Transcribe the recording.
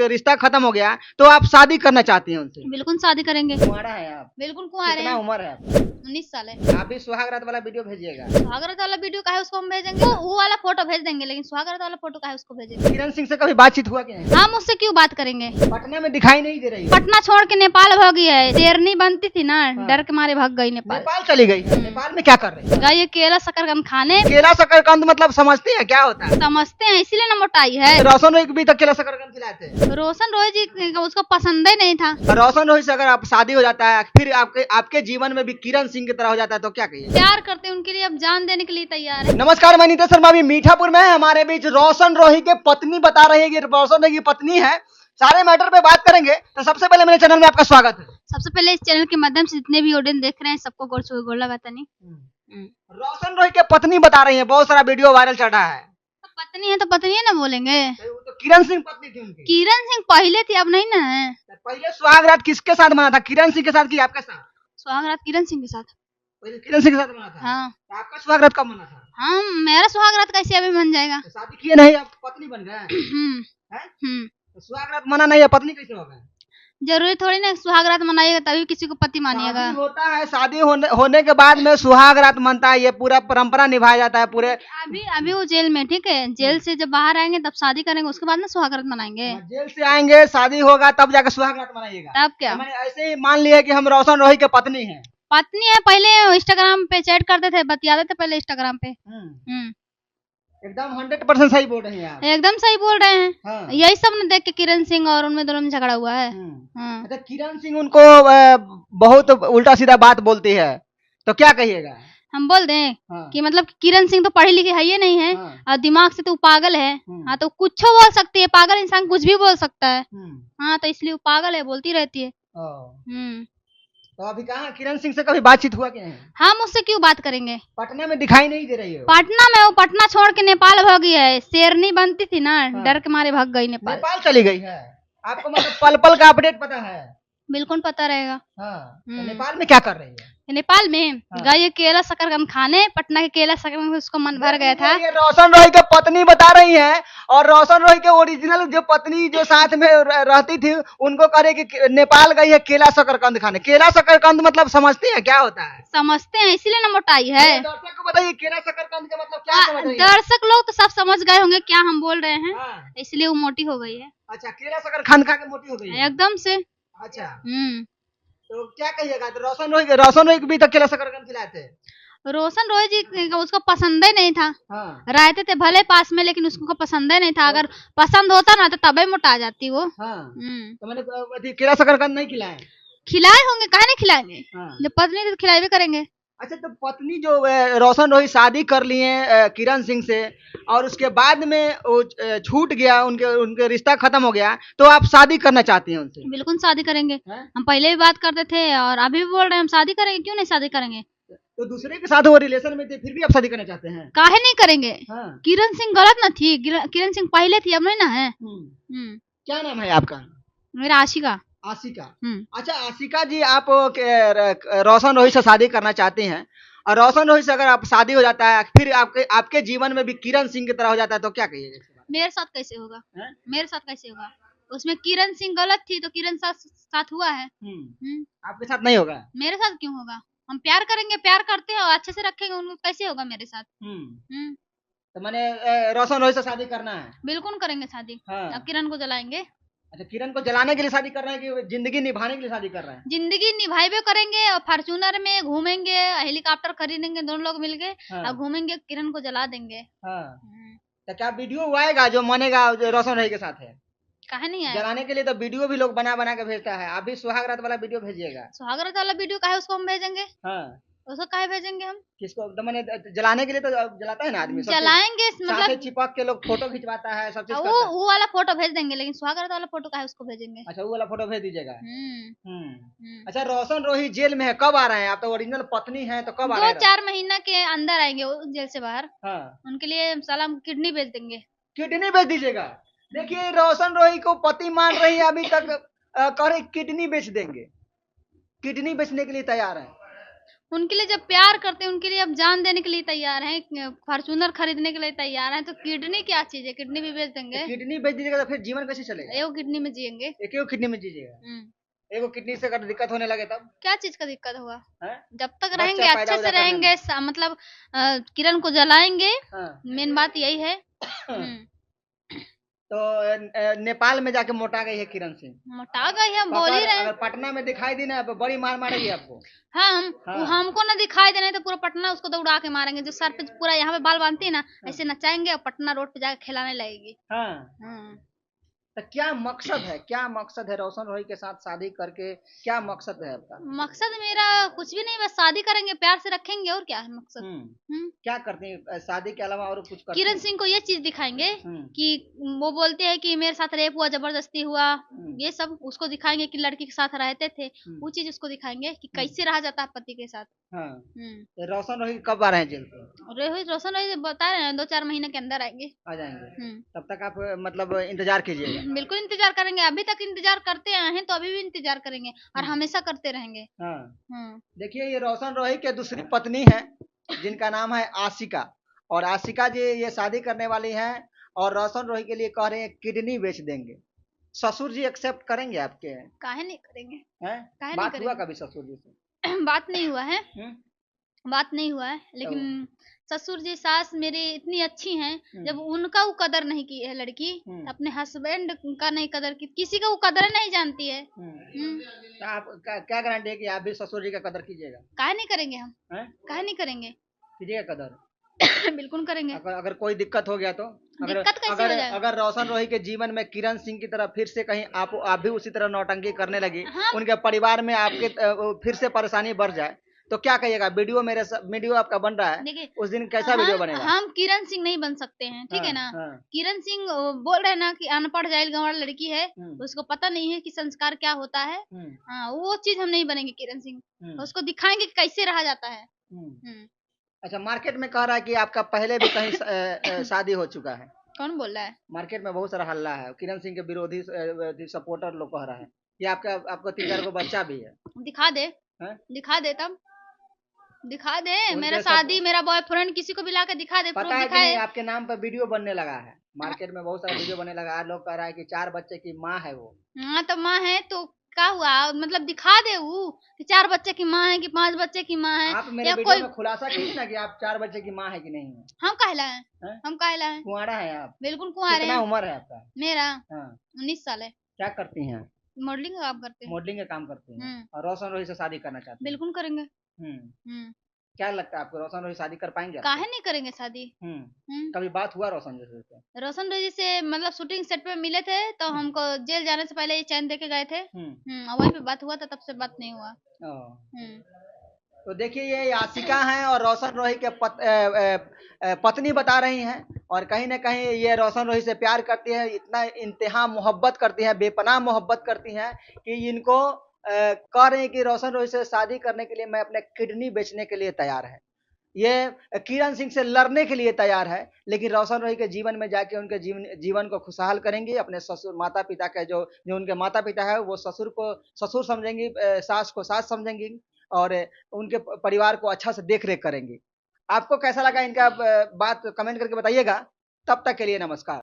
रिश्ता खत्म हो गया तो आप शादी करना चाहती हैं उनसे? बिल्कुल शादी करेंगे। कुंवारा है आप? बिल्कुल कुंवारे कितना हैं। उम्र है आपकी? 19 साल है। आप भी सुहागरात वाला वीडियो भेजिएगा। सुहागरात वाला वीडियो का है उसको हम भेजेंगे, वो वाला फोटो भेज देंगे, लेकिन सुहागरात वाला फोटो का है उसको भेजेंगे। किरण सिंह से कभी बातचीत हुआ क्या? हम उससे क्यों बात करेंगे? पटना में दिखाई नहीं दे रही है। पटना छोड़ के नेपाल भागी है, शेरनी बनती थी ना, हाँ। डर के मारे भाग गई नेपाल। नेपाल चली गई। नेपाल में क्या कर रही है? गई केला शकरकंद खाने। केला शकरकंद मतलब समझती है क्या होता है? समझते हैं इसीलिए ना मोटाई है। रोशन रोही को भी तक केला शकरकंद खिलाते हैं। रोशन रोय जी उसको पसंद ही नहीं था। रोशन रोही से अगर आप शादी हो जाता है फिर आपके जीवन में भी किरण सिंह की तरह हो जाता है तो क्या कहिए? प्यार करते हैं उनके लिए, अब जान देने के लिए तैयार है। नमस्कार, मैं नीतीश शर्मा अभी मीठापुर में है। हमारे बीच रोशन रोही के पत्नी बता रही है कि रोशन रोही की पत्नी है। सारे मैटर पे बात करेंगे तो सबसे पहले मेरे चैनल में आपका स्वागत है। सबसे पहले इस चैनल के माध्यम से जितने भी ऑडियंस देख रहे हैं सबको गोड़ लगा नहीं। रोशन रोही के पत्नी बता रही है, बहुत सारा वीडियो वायरल चल रहा है। तो पत्नी है तो पत्नी है ना बोलेंगे। तो किरण सिंह पत्नी थी उनकी। किरण सिंह पहले थी, अब नहीं ना है। पहले सुहागरात किसके साथ मना था? किरण सिंह के साथ कि आपके साथ? सुहागरात किरण सिंह के साथ। पहले किरण सिंह के साथ मना था। हाँ। तो आपका सुहागरात कब मना था? हाँ, मेरा सुहागरात कैसे अभी बन जाएगा? तो शादी किए नहीं, आप पत्नी बन गए। हम्म। हैं? हम्म। तो सुहागरात मना नहीं है, पत्नी कैसे हो गए? जरूरी थोड़ी ना सुहागरात मनाइएगा तभी किसी को पति मानिएगा। शादी होता है, शादी होने के बाद में सुहागरात मनता है, ये पूरा परंपरा निभाया जाता है पूरे। अभी वो जेल में, ठीक है, जेल से जब बाहर आएंगे तब शादी करेंगे, उसके बाद ना सुहागरात मनाएंगे। जेल से आएंगे, शादी होगा तब जाकर सुहागरात मनाइएगा। तब क्या? तो मैंने ऐसे ही मान लिया कि हम रोशन रोही के पत्नी हैं। पत्नी है, पहले इंस्टाग्राम पे चैट करते थे, बतियाते थे पहले इंस्टाग्राम पे। एकदम 100% सही बोल रही हैं आप। एकदम सही बोल रहे हैं। हाँ। यही सब न देख के किरण सिंह और उनमें दोनों में झगड़ा हुआ है। हाँ। अच्छा, किरण सिंह उनको बहुत उल्टा सीधा बात बोलती है तो क्या कहिएगा? हम बोल दें हाँ। कि मतलब किरण सिंह तो पढ़ी लिखी है ही नहीं है। हाँ। और दिमाग से तो पागल है। हाँ, तो कुछ बोल सकती है, पागल इंसान कुछ भी बोल सकता है। हाँ, तो इसलिए वो पागल है, बोलती रहती है। तो अभी कहाँ किरण सिंह से कभी बातचीत हुआ क्या है? हम उससे क्यों बात करेंगे? पटना में दिखाई नहीं दे रही है। पटना में वो पटना छोड़ के नेपाल भागी है, शेरनी बनती थी ना, हाँ। डर के मारे भाग गई नेपाल। नेपाल चली गई है। आपको मतलब पल पल का अपडेट पता है? बिल्कुल पता रहेगा। हाँ। तो नेपाल में क्या कर रही है? नेपाल में हाँ। गई केला शकरकंद खाने, पटना के केला शकरकंद उसको मन भर गया था। ये रोशन रोही के पत्नी बता रही है, और रोशन रोही के ओरिजिनल जो पत्नी जो साथ में रहती थी उनको कह रही कि नेपाल गई है केला शकरकंद खाने। केला शकरकंद मतलब समझती है क्या होता है? समझते हैं इसीलिए ना मोटाई है। दर्शक को बताइए केला शकरकंद का मतलब क्या समझ रही है? दर्शक लोग तो सब समझ गए होंगे क्या हम बोल रहे हैं। हाँ। इसलिए वो मोटी हो गई है। अच्छा, केला शकरकंद खा के मोटी हो गई है? एकदम से। अच्छा, तो तो क्या कहिएगा? तो रोशन रोही को भी तक केला शकरकंद खिलाते हैं। रोशन रोय जी उसको पसंद ही नहीं था। हाँ। रहते थे भले पास में, लेकिन उसको पसंद ही नहीं था। अगर पसंद होता ना तो तबे मोटा जाती वो। हाँ। तो मैंने केला शकरकंद नहीं खिलाए? खिलाए होंगे, काहे नहीं खिलाएंगे? हाँ। जब पत्नी थी तो खिलाए करेंगे। अच्छा, तो पत्नी जो रोशन रोही शादी कर लिए किरण सिंह से, और उसके बाद में वो छूट गया, उनके रिश्ता खत्म हो गया, तो आप शादी करना चाहती हैं उनसे? बिल्कुल शादी करेंगे। हैं? हम पहले भी बात करते थे और अभी भी बोल रहे हैं हम शादी करेंगे, क्यों नहीं शादी करेंगे? तो दूसरे के साथ वो रिलेशन में थे फिर भी आप शादी करना चाहते हैं? काहे नहीं करेंगे? हाँ। किरण सिंह गलत ना थी, किरण सिंह पहले थी, अब नहीं ना है। क्या नाम है आपका? मेरा आशिका। आशिका। अच्छा आशिका जी, आप रोशन रोही से शादी करना चाहते हैं, और रोशन रोही से अगर आप शादी हो जाता है फिर आपके जीवन में भी किरण सिंह की तरह हो जाता है तो क्या कहिएगा? मेरे साथ कैसे होगा? है? मेरे साथ कैसे होगा? उसमें किरण सिंह गलत थी तो किरण साथ हुआ है। आपके साथ नहीं होगा? मेरे साथ क्यों होगा? हम प्यार करेंगे, प्यार करते हैं और अच्छे से रखेंगे उनको, कैसे होगा मेरे साथ? तो मैंने रोशन रोही से शादी करना है? बिल्कुल करेंगे शादी। हाँ। अब किरण को जलाएंगे। अच्छा, किरण को जलाने के लिए शादी कर रहे हैं कि जिंदगी निभाने के लिए शादी कर रहे हैं? जिंदगी निभाए करेंगे और फॉर्च्यूनर में घूमेंगे, हेलीकॉप्टर खरीदेंगे, दोनों लोग मिलके। हाँ। और घूमेंगे, किरण को जला देंगे। हाँ। तो क्या वीडियो आएगा जो मानेगा रोशन रोही के साथ है? काहे नहीं आएगा? जलाने के लिए तो वीडियो भी लोग बना बना के भेजता है। आप भी सुहागरात वाला वीडियो भेजिएगा। सुहागरात वाला वीडियो का है उसको हम भेजेंगे। हाँ। उसको काहे भेजेंगे हम? किसको? तो मैंने जलाने के लिए तो जलाता है ना आदमी, जलाएंगे मतलब चिपक के लोग फोटो खिंचवाता है, सब चीज करता है। वो वाला फोटो भेज देंगे, लेकिन सुहागरात वाला फोटो का है उसको भेजेंगे। अच्छा, वो वाला फोटो भेज दीजिएगा। अच्छा, रोशन रोही जेल में है, कब आ रहे हैं? आप तो ओरिजिनल पत्नी हैं, तो कब आ रहे हैं? 2-4 महीना के अंदर आएंगे वो जेल से बाहर। हाँ। उनके लिए सलाम किडनी भेज देंगे। किडनी बेच दीजिएगा। देखिए, रोशन रोही को पति मान रही है, अभी तक कह रही किडनी बेच देंगे, किडनी बेचने के लिए तैयार है। उनके लिए जब प्यार करते हैं, उनके लिए अब जान देने के लिए तैयार हैं, फॉर्च्यूनर खरीदने के लिए तैयार हैं, तो किडनी क्या चीज है, किडनी भी बेच देंगे। किडनी बेच दीजिएगा तो फिर जीवन कैसे चलेगा? एगो किडनी में जिएंगे। एक ही किडनी में दीजिएगा, एगो किडनी से अगर दिक्कत होने लगे तब क्या चीज का दिक्कत होगा? है? जब तक बच्चा रहेंगे पैदा अच्छे से वैदा करने रहेंगे, मतलब किरण को जलाएंगे, हाँ। मेन बात यही है। तो नेपाल में जाके मोटा गई है किरण सिंह, मोटा गई है, हम बोल ही रहे हैं। अगर पटना में दिखाई दी ना बड़ी मार मारेगी आपको। वो हमको ना दिखाई देने तो पूरा पटना उसको दौड़ा के मारेंगे, जो सर पे पूरा यहाँ पे बाल बांधती है ना, ऐसे नचाएंगे और पटना रोड पे जाके खिलाने लगेगी। तो क्या मकसद है रोशन रोही के साथ शादी करके? क्या मकसद है आपका? मकसद मेरा कुछ भी नहीं, बस शादी करेंगे, प्यार से रखेंगे, और क्या है मकसद। क्या करती हैं शादी के अलावा और कुछ करती किरण सिंह को ये चीज दिखाएंगे कि वो बोलते हैं कि मेरे साथ रेप हुआ, जबरदस्ती हुआ, ये सब उसको दिखाएंगे कि लड़की के साथ रहते थे, वो चीज उसको दिखाएंगे कि कैसे रहा जाता है पति के साथ। रोशन रोही कब आ रहे हैं जेल से? रोशन रोही बता रहे हैं 2-4 महीने के अंदर आएंगे, आ जाएंगे। तब तक आप मतलब इंतजार कीजिएगा। बिल्कुल इंतजार करेंगे, अभी तक इंतजार करते आए हैं तो अभी भी इंतजार करेंगे और हमेशा करते रहेंगे। देखिए ये रोशन रोही के दूसरी पत्नी है जिनका नाम है आशिका, और आशिका जी ये शादी करने वाली हैं और रोशन रोही के लिए कह रहे हैं किडनी बेच देंगे। ससुर जी एक्सेप्ट करेंगे आपके? काहे नहीं करेंगे, बात हुआ कभी ससुर जी से? बात नहीं हुआ है, बात नहीं हुआ है, लेकिन ससुर जी सास मेरी इतनी अच्छी हैं, जब उनका वो कदर नहीं की है लड़की, अपने हस्बैंड का नहीं कदर की, किसी का वो कदर नहीं जानती है। आप क्या गारंटी है कि आप भी ससुर जी का कदर कीजिएगा? काहे नहीं करेंगे हम, काहे नहीं करेंगे, कीजिएगा कदर। बिल्कुल करेंगे। अगर कोई दिक्कत हो गया तो? अगर रोशन रोही के जीवन में किरण सिंह की तरह फिर से कहीं आप भी उसी तरह नौटंकी करने लगी, उनके परिवार में आपके फिर से परेशानी बढ़ जाए तो क्या कहिएगा? वीडियो आपका बन रहा है, उस दिन कैसा वीडियो बनेगा? हम किरण सिंह नहीं बन सकते हैं, ठीक है ना। किरण सिंह बोल रहे हैं ना कि अनपढ़ जाहिल गंवार लड़की है, उसको पता नहीं है कि संस्कार क्या होता है। वो चीज हम नहीं बनेंगे किरण सिंह, उसको दिखाएंगे कि कैसे रहा जाता है। अच्छा, मार्केट में कह रहा है कि आपका पहले भी कहीं शादी हो चुका है। कौन बोल रहा है? मार्केट में बहुत सारा हल्ला है, किरण सिंह के विरोधी सपोर्टर लोग कह रहा है कि आपको 3-4 गो बच्चा भी है। दिखा दे, दिखा दे, तब दिखा दे। मेरा शादी, मेरा बॉयफ्रेंड, किसी को भी लाके दिखा दे। पता है कि नहीं, आपके नाम पर वीडियो बनने लगा है, मार्केट में बहुत सारा वीडियो बनने लगा है। लोग कह रहा है कि 4 बच्चे की माँ है वो। हाँ तो माँ है तो क्या हुआ, मतलब दिखा दे वो कि 4 बच्चे की माँ है कि 5 बच्चे की माँ है। आप मेरे वीडियो में खुलासा कीजिए ना कि आप 4 बच्चे की माँ है कि नहीं है। हम कहला है, हम कहला है। कुंवारा है आप? बिल्कुल कुंवारे हैं। कितना उम्र है आपका? मेरा 19 साल है। क्या करती हैं? मॉडलिंग का काम करते हैं। मॉडलिंग का काम करती हैं और रोशन रोही से शादी करना चाहती हैं? बिल्कुल करेंगे। क्या लगता है आपको, रोशन रोही शादी कर पाएंगे? काहे नहीं करेंगे शादी। कभी बात हुआ रोशन रोही से? रोशन रोही से मतलब शूटिंग सेट पे मिले थे तो हमको जेल जाने से पहले ये चैन देके गए थे, वहीं पे बात हुआ था, तब से बात नहीं हुआ। तो देखिए ये आशिका हैं और रोशन रोही के पत्नी बता रही हैं, और कहीं ना कहीं ये रोशन रोही से प्यार करती है, इतना इंतहा मोहब्बत करती हैं, बेपनाह मोहब्बत करती हैं कि इनको कह रहे हैं कि रोशन रोही से शादी करने के लिए मैं अपने किडनी बेचने के लिए तैयार है। ये किरण सिंह से लड़ने के लिए तैयार है, लेकिन रोशन रोही के जीवन में जाके उनके जीवन को खुशहाल करेंगी। अपने ससुर माता पिता के जो उनके माता पिता है वो ससुर को ससुर समझेंगी, सास को सास समझेंगी और उनके परिवार को अच्छा से देख रेख करेंगी। आपको कैसा लगा इनका बात कमेंट करके बताइएगा। तब तक के लिए नमस्कार।